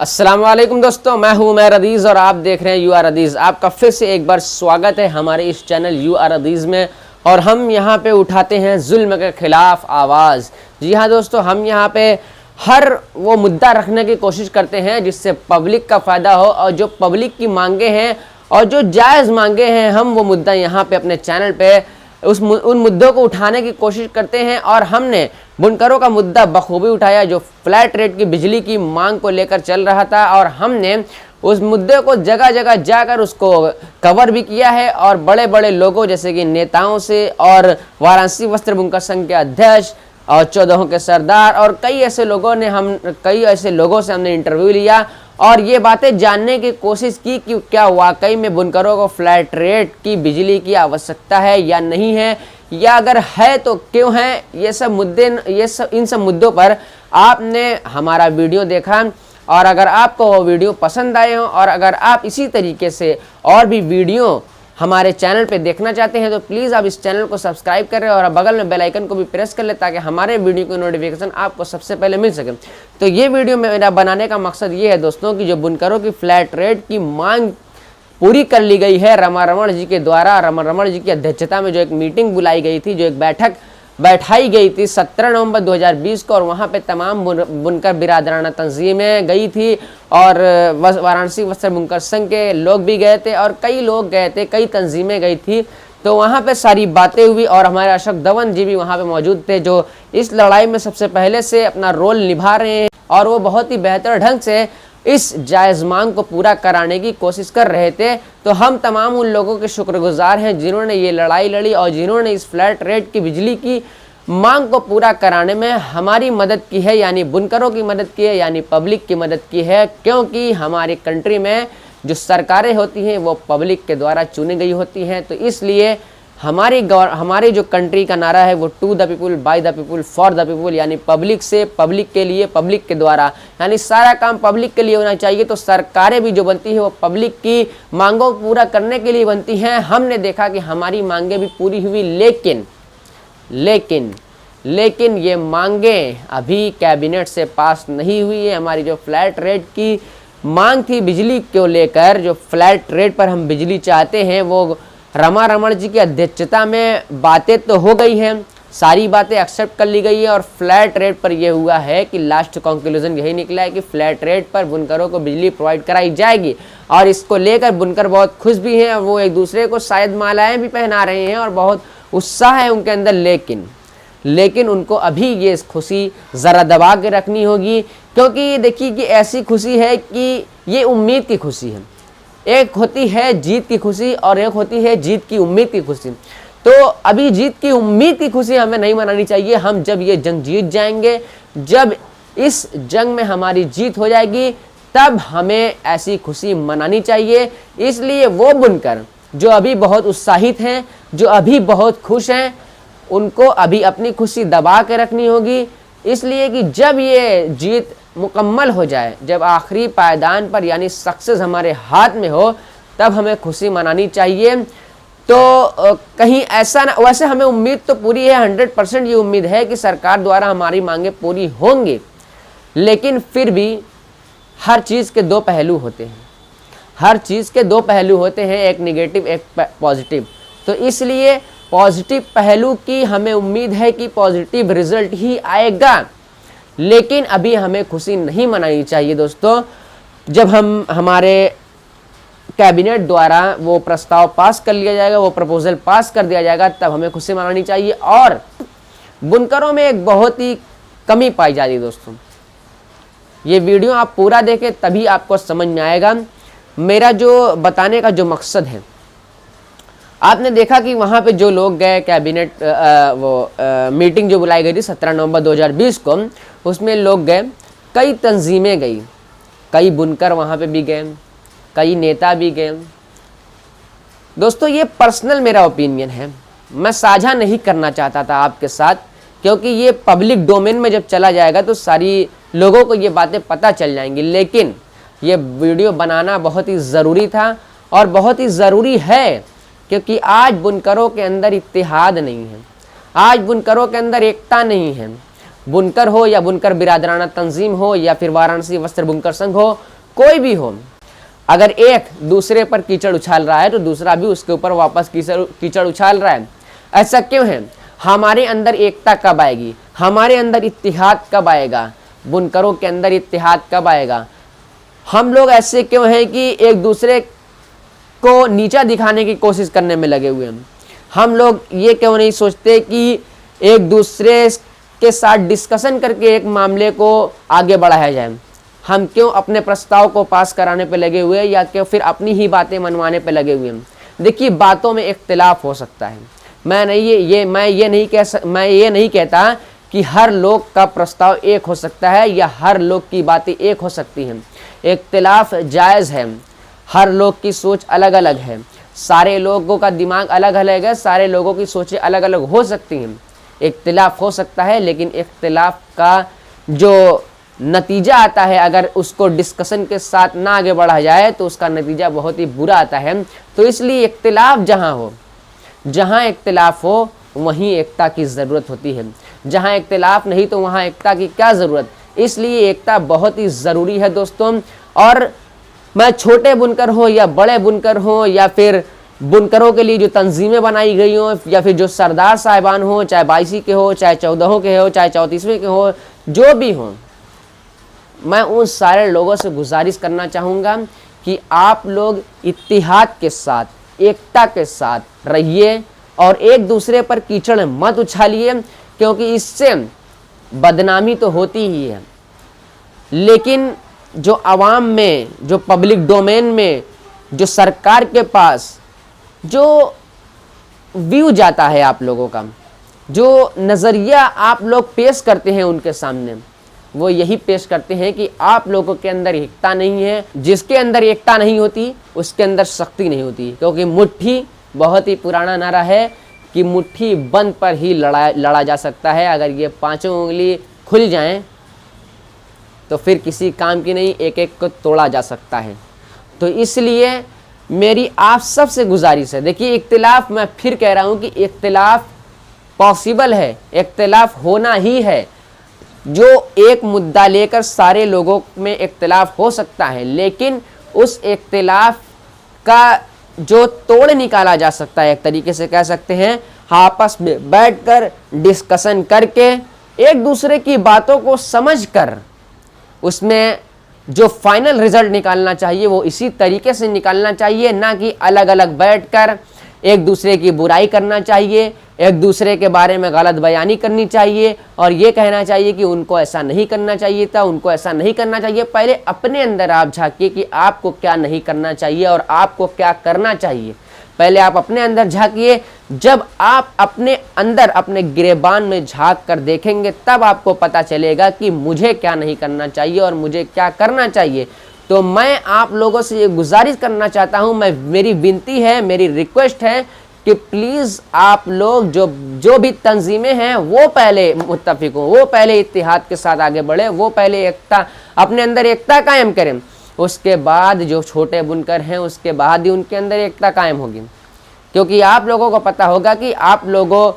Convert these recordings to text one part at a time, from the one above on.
अस्सलाम वालेकुम दोस्तों, मैं हूं उमैर अदीज़ और आप देख रहे हैं यू आर अदीज़। आपका फिर से एक बार स्वागत है हमारे इस चैनल यू आर अदीज़ में। और हम यहां पे उठाते हैं जुल्म के ख़िलाफ़ आवाज़। जी हां दोस्तों, हम यहां पे हर वो मुद्दा रखने की कोशिश करते हैं जिससे पब्लिक का फ़ायदा हो और जो पब्लिक की मांगे हैं और जो जायज़ मांगे हैं, हम वो मुद्दा यहाँ पे अपने चैनल पे उन मुद्दों को उठाने की कोशिश करते हैं। और हमने बुनकरों का मुद्दा बखूबी उठाया जो फ्लैट रेट की बिजली की मांग को लेकर चल रहा था, और हमने उस मुद्दे को जगह जगह जाकर उसको कवर भी किया है। और बड़े बड़े लोगों जैसे कि नेताओं से और वाराणसी वस्त्र बुनकर संघ के अध्यक्ष और 14 के सरदार और कई ऐसे लोगों से हमने इंटरव्यू लिया और ये बातें जानने की कोशिश की कि क्या वाकई में बुनकरों को फ्लैट रेट की बिजली की आवश्यकता है या नहीं है, या अगर है तो क्यों है। इन सब मुद्दों पर आपने हमारा वीडियो देखा, और अगर आपको वो वीडियो पसंद आए हो और अगर आप इसी तरीके से और भी वीडियो हमारे चैनल पे देखना चाहते हैं तो प्लीज़ आप इस चैनल को सब्सक्राइब करें और बगल में बेल आइकन को भी प्रेस कर लें ताकि हमारे वीडियो की नोटिफिकेशन आपको सबसे पहले मिल सके। तो ये वीडियो मेरा बनाने का मकसद ये है दोस्तों कि जो बुनकरों की फ्लैट रेट की मांग पूरी कर ली गई है रमा रमण जी के द्वारा। रमा रमण जी की अध्यक्षता में जो एक मीटिंग बुलाई गई थी, जो एक बैठक बैठाई गई थी 17 नवंबर 2020 को, और वहाँ पे तमाम बुनकर बिरादराना तंजीमें गई थी और वाराणसी वस्त्र बुनकर संघ के लोग भी गए थे और कई लोग गए थे, कई तंजीमें गई थी। तो वहाँ पे सारी बातें हुई और हमारे अशोक धवन जी भी वहाँ पे मौजूद थे जो इस लड़ाई में सबसे पहले से अपना रोल निभा रहे हैं और वो बहुत ही बेहतर ढंग से इस जायज़ मांग को पूरा कराने की कोशिश कर रहे थे। तो हम तमाम उन लोगों के शुक्रगुजार हैं जिन्होंने ये लड़ाई लड़ी और जिन्होंने इस फ्लैट रेट की बिजली की मांग को पूरा कराने में हमारी मदद की है, यानी बुनकरों की मदद की है, यानी पब्लिक की मदद की है। क्योंकि हमारी कंट्री में जो सरकारें होती हैं वो पब्लिक के द्वारा चुनी गई होती हैं, तो इसलिए हमारी जो कंट्री का नारा है वो to the people, by the people, for the people, यानी पब्लिक से पब्लिक के लिए, पब्लिक के द्वारा, यानी सारा काम पब्लिक के लिए होना चाहिए। तो सरकारें भी जो बनती है वो पब्लिक की मांगों को पूरा करने के लिए बनती हैं। हमने देखा कि हमारी मांगें भी पूरी हुई, लेकिन ये मांगें अभी कैबिनेट से पास नहीं हुई है। हमारी जो फ्लैट रेट की मांग थी बिजली को लेकर, जो फ्लैट रेट पर हम बिजली चाहते हैं, वो रमा रमण जी की अध्यक्षता में बातें तो हो गई हैं, सारी बातें एक्सेप्ट कर ली गई है और फ्लैट रेट पर यह हुआ है कि लास्ट कंक्लूजन यही निकला है कि फ्लैट रेट पर बुनकरों को बिजली प्रोवाइड कराई जाएगी। और इसको लेकर बुनकर बहुत खुश भी हैं और वो एक दूसरे को शायद मालाएं भी पहना रहे हैं और बहुत उत्साह है उनके अंदर। लेकिन उनको अभी ये खुशी ज़रा दबा के रखनी होगी, क्योंकि देखिए कि ऐसी खुशी है कि ये उम्मीद की खुशी है। एक होती है जीत की खुशी और एक होती है जीत की उम्मीद की खुशी। तो अभी जीत की उम्मीद की खुशी हमें नहीं मनानी चाहिए। हम जब ये जंग जीत जाएंगे, जब इस जंग में हमारी जीत हो जाएगी, तब हमें ऐसी खुशी मनानी चाहिए। इसलिए वो बुनकर जो अभी बहुत उत्साहित हैं, जो अभी बहुत खुश हैं, उनको अभी अपनी खुशी दबा के रखनी होगी। इसलिए कि जब ये जीत मुकम्मल हो जाए, जब आखिरी पायदान पर यानी सक्सेस हमारे हाथ में हो, तब हमें खुशी मनानी चाहिए। तो कहीं ऐसा ना, वैसे हमें उम्मीद तो पूरी है, 100% ये उम्मीद है कि सरकार द्वारा हमारी मांगें पूरी होंगी। लेकिन फिर भी हर चीज़ के दो पहलू होते हैं, हर चीज़ के दो पहलू होते हैं, एक निगेटिव एक पॉजिटिव। तो इसलिए पॉजिटिव पहलू की हमें उम्मीद है कि पॉजिटिव रिजल्ट ही आएगा, लेकिन अभी हमें खुशी नहीं मनानी चाहिए दोस्तों। जब हमारे कैबिनेट द्वारा वो प्रस्ताव पास कर लिया जाएगा, वो प्रपोजल पास कर दिया जाएगा, तब हमें खुशी मनानी चाहिए। और बुनकरों में एक बहुत ही कमी पाई जाती है दोस्तों। ये वीडियो आप पूरा देखें तभी आपको समझ में आएगा मेरा जो बताने का जो मकसद है। आपने देखा कि वहाँ पे जो लोग गए कैबिनेट मीटिंग जो बुलाई गई थी 17 नवंबर 2020 को, उसमें लोग गए, कई तंजीमें गई, कई बुनकर वहाँ पे भी गए, कई नेता भी गए। दोस्तों ये पर्सनल मेरा ओपिनियन है, मैं साझा नहीं करना चाहता था आपके साथ, क्योंकि ये पब्लिक डोमेन में जब चला जाएगा तो सारी लोगों को ये बातें पता चल जाएंगी। लेकिन ये वीडियो बनाना बहुत ही ज़रूरी था और बहुत ही ज़रूरी है, क्योंकि आज बुनकरों के अंदर इत्तेहाद नहीं है, आज बुनकरों के अंदर एकता नहीं है, बुनकर हो या बुनकर बिरादराना तंजीम हो या फिर वाराणसी वस्त्र बुनकर संघ हो, कोई भी हो, अगर एक दूसरे पर कीचड़ उछाल रहा है तो दूसरा भी उसके ऊपर वापस कीचड़ उछाल रहा है। ऐसा क्यों है? हमारे अंदर एकता कब आएगी, हमारे अंदर इत्तिहाद कब आएगा, बुनकरों के अंदर इत्तिहाद कब आएगा? हम लोग ऐसे क्यों हैं कि एक दूसरे को नीचा दिखाने की कोशिश करने में लगे हुए हैं? हम लोग ये क्यों नहीं सोचते कि एक दूसरे के साथ डिस्कशन करके एक मामले को आगे बढ़ाया जाए? हम क्यों अपने प्रस्ताव को पास कराने पे लगे हुए हैं या क्यों फिर अपनी ही बातें मनवाने पे लगे हुए हैं? देखिए, बातों में इख्तिलाफ हो सकता है। मैं ये नहीं कहता कि हर लोग का प्रस्ताव एक हो सकता है या हर लोग की बातें एक हो सकती हैं। इख्तिलाफ जायज़ है, हर लोग की सोच अलग अलग है, सारे लोगों का दिमाग अलग अलग है, सारे लोगों की सोचें अलग अलग हो सकती हैं। इख्तिलाफ हो सकता है, लेकिन इख्तिलाफ का जो नतीजा आता है अगर उसको डिस्कशन के साथ ना आगे बढ़ा जाए तो उसका नतीजा बहुत ही बुरा आता है। तो इसलिए इख्तिलाफ जहाँ इख्तिलाफ हो वहीं एकता की ज़रूरत होती है। जहाँ इख्तिलाफ नहीं तो वहाँ एकता की क्या ज़रूरत? इसलिए एकता बहुत ही ज़रूरी है दोस्तों। और मैं छोटे बुनकर हो या बड़े बुनकर हो या फिर बुनकरों के लिए जो तंजीमें बनाई गई हों या फिर जो सरदार साहिबान हो, चाहे 22 के हो, चाहे 14 के हो, चाहे 34वें के हो, जो भी हों, मैं उन सारे लोगों से गुजारिश करना चाहूँगा कि आप लोग इत्तिहाद के साथ, एकता के साथ रहिए और एक दूसरे पर कीचड़ मत उछालिए, क्योंकि इससे बदनामी तो होती ही है, लेकिन जो आवाम में, जो पब्लिक डोमेन में, जो सरकार के पास जो व्यू जाता है आप लोगों का, जो नज़रिया आप लोग पेश करते हैं उनके सामने, वो यही पेश करते हैं कि आप लोगों के अंदर एकता नहीं है। जिसके अंदर एकता नहीं होती उसके अंदर शक्ति नहीं होती, क्योंकि मुट्ठी, बहुत ही पुराना नारा है कि मुट्ठी बंद पर ही लड़ा जा सकता है। अगर ये पांचों उंगली खुल जाएं तो फिर किसी काम की नहीं, एक एक को तोड़ा जा सकता है। तो इसलिए मेरी आप सबसे गुजारिश है, देखिए इख्तिलाफ, मैं फिर कह रहा हूँ कि इख्तिलाफ पॉसिबल है, इख्तिलाफ होना ही है। जो एक मुद्दा लेकर सारे लोगों में इख्तिलाफ हो सकता है, लेकिन उस इख्तिलाफ का जो तोड़ निकाला जा सकता है, एक तरीके से कह सकते हैं, आपस में बैठकर डिस्कशन करके एक दूसरे की बातों को समझकर उसमें जो फाइनल रिजल्ट निकालना चाहिए वो इसी तरीके से निकालना चाहिए, ना कि अलग अलग बैठकर एक दूसरे की बुराई करना चाहिए, एक दूसरे के बारे में गलत बयानी करनी चाहिए और ये कहना चाहिए कि उनको ऐसा नहीं करना चाहिए था, उनको ऐसा नहीं करना चाहिए। पहले अपने अंदर आप झांकिए कि आपको क्या नहीं करना चाहिए और आपको क्या करना चाहिए। पहले आप अपने अंदर झांकिए। जब आप अपने अंदर, अपने गिरेबान में झांक कर देखेंगे, तब आपको पता चलेगा कि मुझे क्या नहीं करना चाहिए और मुझे क्या करना चाहिए। तो मैं आप लोगों से ये गुजारिश करना चाहता हूँ, मेरी विनती है, मेरी रिक्वेस्ट है कि प्लीज़ आप लोग जो भी तंजीमें हैं वो पहले मुत्तफिक हों, वो पहले इत्तिहाद के साथ आगे बढ़े, वो पहले एकता, अपने अंदर एकता कायम करें। उसके बाद जो छोटे बुनकर हैं उसके बाद ही उनके अंदर एकता कायम होगी, क्योंकि आप लोगों को पता होगा कि आप लोगों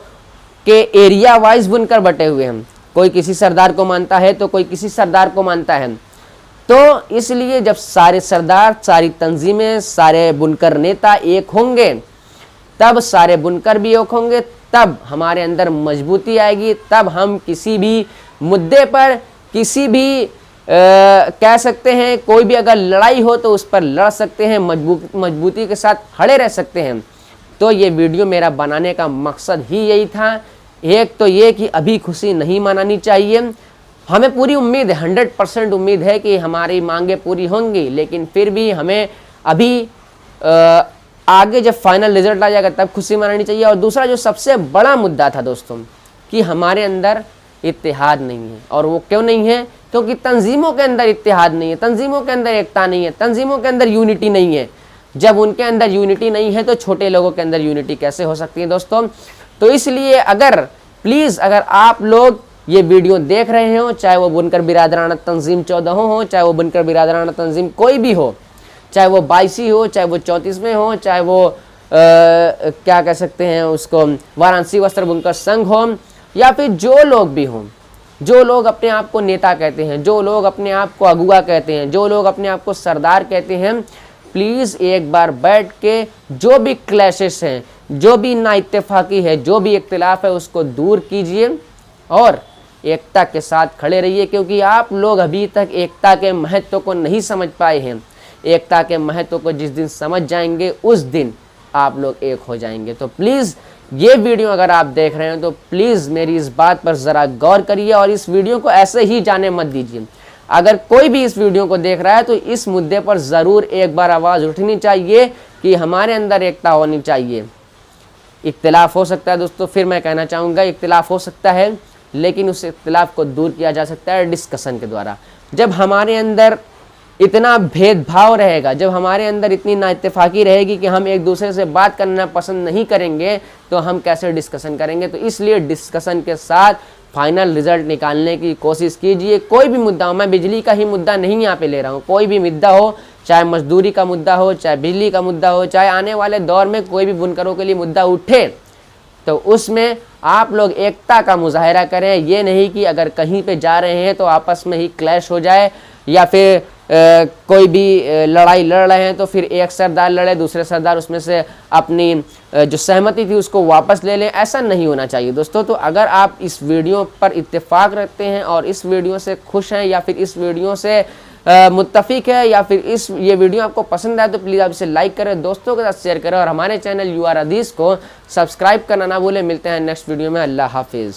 के एरिया वाइज बुनकर बटे हुए हैं। कोई किसी सरदार को मानता है तो कोई किसी सरदार को मानता है। तो इसलिए जब सारे सरदार, सारी तंजीमें, सारे बुनकर नेता एक होंगे, तब सारे बुनकर भी एक होंगे, तब हमारे अंदर मजबूती आएगी, तब हम किसी भी मुद्दे पर, किसी भी कह सकते हैं, कोई भी अगर लड़ाई हो तो उस पर लड़ सकते हैं, मजबूती के साथ खड़े रह सकते हैं। तो ये वीडियो मेरा बनाने का मकसद ही यही था। एक तो ये कि अभी खुशी नहीं मनानी चाहिए, हमें पूरी उम्मीद है, 100% उम्मीद है कि हमारी मांगें पूरी होंगी, लेकिन फिर भी हमें अभी आगे जब फाइनल रिजल्ट आ जाएगा तब खुशी मनानी चाहिए। और दूसरा जो सबसे बड़ा मुद्दा था दोस्तों, कि हमारे अंदर इत्तेहाद नहीं है। और वो क्यों नहीं है? क्योंकि तंजीमों के अंदर इत्तेहाद नहीं है, तंजीमों के अंदर एकता नहीं है, तंजीमों के अंदर यूनिटी नहीं है। जब उनके अंदर यूनिटी नहीं है तो छोटे लोगों के अंदर यूनिटी कैसे हो सकती है दोस्तों? तो इसलिए प्लीज़ अगर आप लोग ये वीडियो देख रहे हो, चाहे वो बुनकर बिरादराना तंजीम 14 हो, चाहे वो बुनकर बिरादराना तंजीम कोई भी हो, चाहे वो 22 हो, चाहे वो 34 में हो, चाहे वो क्या कह सकते हैं उसको, वाराणसी वस्त्र बुनकर संघ हो, या फिर जो लोग भी हों, जो लोग अपने आप को नेता कहते हैं, जो लोग अपने आप को अगुआ कहते हैं, जो लोग अपने आप को सरदार कहते हैं, प्लीज़ एक बार बैठ के जो भी क्लैशेस हैं, जो भी नाइत्तेफाकी है, जो भी इख्तिलाफ है, उसको दूर कीजिए और एकता के साथ खड़े रहिए, क्योंकि आप लोग अभी तक एकता के महत्व को नहीं समझ पाए हैं। एकता के महत्व को जिस दिन समझ जाएंगे उस दिन आप लोग एक हो जाएंगे। तो प्लीज़ ये वीडियो अगर आप देख रहे हैं तो प्लीज़ मेरी इस बात पर ज़रा गौर करिए और इस वीडियो को ऐसे ही जाने मत दीजिए। अगर कोई भी इस वीडियो को देख रहा है तो इस मुद्दे पर ज़रूर एक बार आवाज़ उठनी चाहिए कि हमारे अंदर एकता होनी चाहिए। इख्तिलाफ हो सकता है दोस्तों, फिर मैं कहना चाहूँगा इख्तिलाफ हो सकता है, लेकिन उस इख्तिलाफ को दूर किया जा सकता है डिस्कशन के द्वारा। जब हमारे अंदर इतना भेदभाव रहेगा, जब हमारे अंदर इतनी नाइत्तेफाकी रहेगी कि हम एक दूसरे से बात करना पसंद नहीं करेंगे, तो हम कैसे डिस्कशन करेंगे। तो इसलिए डिस्कशन के साथ फाइनल रिजल्ट निकालने की कोशिश कीजिए। कोई भी मुद्दा हो, मैं बिजली का ही मुद्दा नहीं यहाँ पे ले रहा हूँ, कोई भी मुद्दा हो, चाहे मजदूरी का मुद्दा हो, चाहे बिजली का मुद्दा हो, चाहे आने वाले दौर में कोई भी बुनकरों के लिए मुद्दा उठे, तो उसमें आप लोग एकता का मुजाहरा करें। ये नहीं कि अगर कहीं पे जा रहे हैं तो आपस में ही क्लैश हो जाए, या फिर कोई भी लड़ाई लड़ रहे हैं तो फिर एक सरदार लड़े, दूसरे सरदार उसमें से अपनी जो सहमति थी उसको वापस ले लें। ऐसा नहीं होना चाहिए दोस्तों। तो अगर आप इस वीडियो पर इत्तेफाक रखते हैं और इस वीडियो से खुश हैं, या फिर इस वीडियो से मुत्तफिक है, या फिर ये वीडियो आपको पसंद आए, तो प्लीज़ आप इसे लाइक करें, दोस्तों के साथ शेयर करें और हमारे चैनल UR हदीस को सब्सक्राइब करना ना भूलें। मिलते हैं नेक्स्ट वीडियो में। अल्लाह हाफिज़।